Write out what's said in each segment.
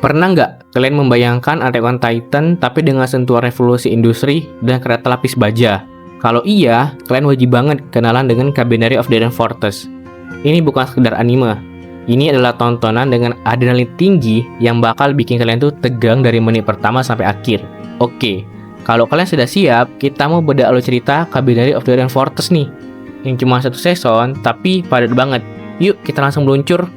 Pernah nggak kalian membayangkan Attack on Titan tapi dengan sentuhan revolusi industri dan kereta lapis baja? Kalau iya, kalian wajib banget kenalan dengan Kabaneri of the Iron Fortress. Ini bukan sekedar anime. Ini adalah tontonan dengan adrenalin tinggi yang bakal bikin kalian tuh tegang dari menit pertama sampai akhir. Oke, kalau kalian sudah siap, kita mau bedah alur cerita Kabaneri of the Iron Fortress nih. Yang cuma satu season, tapi padat banget. Yuk, kita langsung meluncur.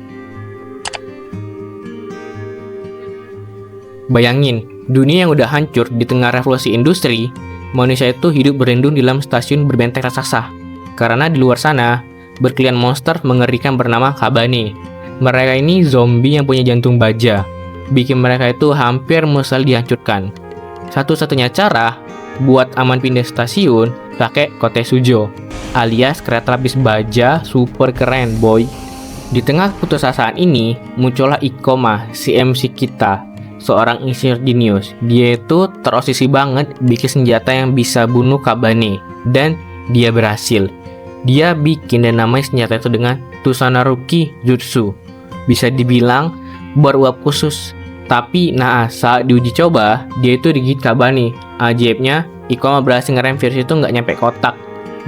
Bayangin, dunia yang udah hancur di tengah revolusi industri, manusia itu hidup berlindung di dalam stasiun berbenteng raksasa. Karena di luar sana, berkeliaran monster mengerikan bernama Kabane. Mereka ini zombie yang punya jantung baja, bikin mereka itu hampir mustahil dihancurkan. Satu-satunya cara buat aman pindah stasiun, pakai Kotesujo, alias kereta lapis baja super keren boy. Di tengah putusasaan ini, muncullah Ikoma, si MC kita, seorang insinyur jenius. Dia itu terobsesi banget bikin senjata yang bisa bunuh Kabane, dan dia berhasil. Dia bikin dan namanya senjata itu dengan Tusanaruki Jutsu. Bisa dibilang beruap khusus. Tapi saat diuji coba, dia itu digigit Kabane. Ajaibnya, Ikoma berhasil ngerem virus itu nggak nyampe kotak.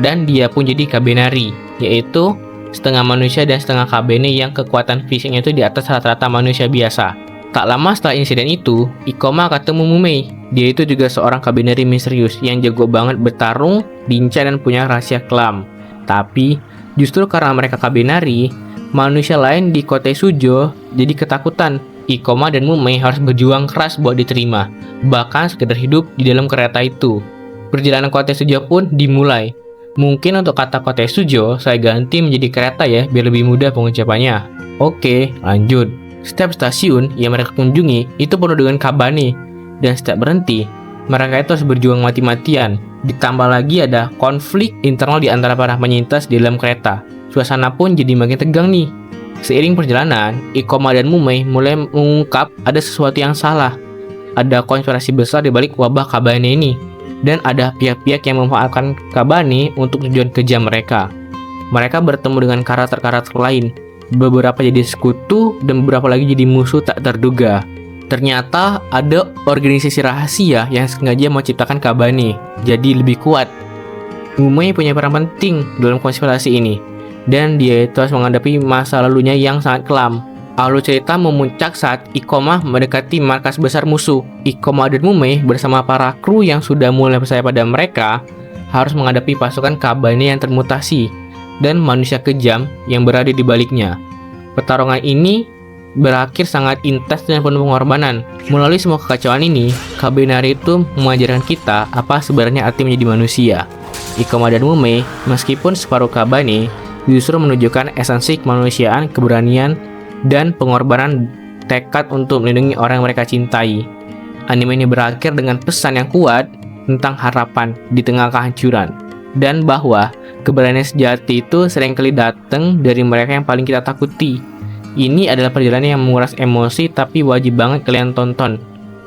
Dan dia pun jadi Kabaneri, yaitu setengah manusia dan setengah Kabane yang kekuatan fisiknya itu di atas rata-rata manusia biasa. Tak lama setelah insiden itu, Ikoma ketemu Mumei. Dia itu juga seorang Kabaneri misterius yang jago banget bertarung, lincah dan punya rahasia kelam. Tapi, justru karena mereka Kabaneri, manusia lain di Kotesujo jadi ketakutan. Ikoma dan Mumei harus berjuang keras buat diterima, bahkan sekedar hidup di dalam kereta itu. Perjalanan Kotesujo pun dimulai. Mungkin untuk kata Kotesujo, saya ganti menjadi kereta ya, biar lebih mudah pengucapannya. Oke, lanjut. Setiap stasiun yang mereka kunjungi itu penuh dengan Kabane, dan setiap berhenti, mereka itu harus berjuang mati-matian. Ditambah lagi ada konflik internal di antara para penyintas di dalam kereta. Suasana pun jadi makin tegang nih. Seiring perjalanan, Ikoma dan Mumei mulai mengungkap ada sesuatu yang salah. Ada konspirasi besar di balik wabah Kabane ini, dan ada pihak-pihak yang memanfaatkan Kabane untuk tujuan kejam mereka. Mereka bertemu dengan karakter-karakter lain. Beberapa jadi sekutu dan beberapa lagi jadi musuh tak terduga. Ternyata ada organisasi rahasia yang sengaja mau ciptakan Kabane jadi lebih kuat. Mumei punya peran penting dalam konspirasi ini, dan dia itu harus menghadapi masa lalunya yang sangat kelam. Alur cerita memuncak saat Ikoma mendekati markas besar musuh. Ikoma dan Mumei bersama para kru yang sudah mulai percaya pada mereka harus menghadapi pasukan Kabane yang termutasi dan manusia kejam yang berada di baliknya. Pertarungan ini berakhir sangat intens dan penuh pengorbanan. Melalui semua kekacauan ini, Kabaneri itu mengajarkan kita apa sebenarnya arti menjadi manusia. Ikoma dan Mumei, meskipun separuh Kabane, justru menunjukkan esensi kemanusiaan, keberanian, dan pengorbanan tekad untuk melindungi orang yang mereka cintai. Anime ini berakhir dengan pesan yang kuat tentang harapan di tengah kehancuran, dan bahwa keberanian sejati itu seringkali datang dari mereka yang paling kita takuti. Ini adalah perjalanan yang menguras emosi, tapi wajib banget kalian tonton.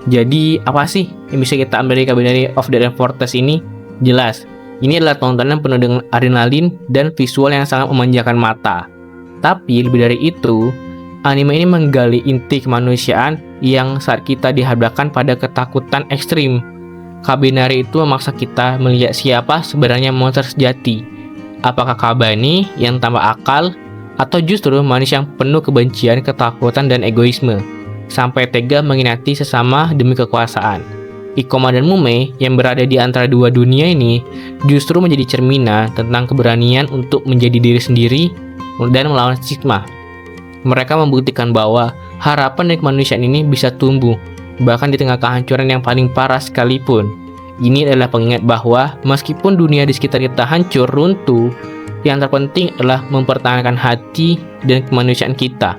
Jadi, apa sih yang bisa kita ambil dari Kabaneri of the Iron Fortress ini? Jelas, ini adalah tontonan penuh dengan adrenalin dan visual yang sangat memanjakan mata. Tapi, lebih dari itu, anime ini menggali inti kemanusiaan yang saat kita dihadapkan pada ketakutan ekstrim. Kabaneri itu memaksa kita melihat siapa sebenarnya monster sejati. Apakah Kabane yang tanpa akal, atau justru manusia yang penuh kebencian, ketakutan, dan egoisme, sampai tega mengkhianati sesama demi kekuasaan. Ikoma dan Mumei yang berada di antara dua dunia ini justru menjadi cerminan tentang keberanian untuk menjadi diri sendiri dan melawan stigma. Mereka membuktikan bahwa harapan dari kemanusiaan ini bisa tumbuh, bahkan di tengah kehancuran yang paling parah sekalipun. Ini adalah pengingat bahwa meskipun dunia di sekitar kita hancur runtuh, yang terpenting adalah mempertahankan hati dan kemanusiaan kita.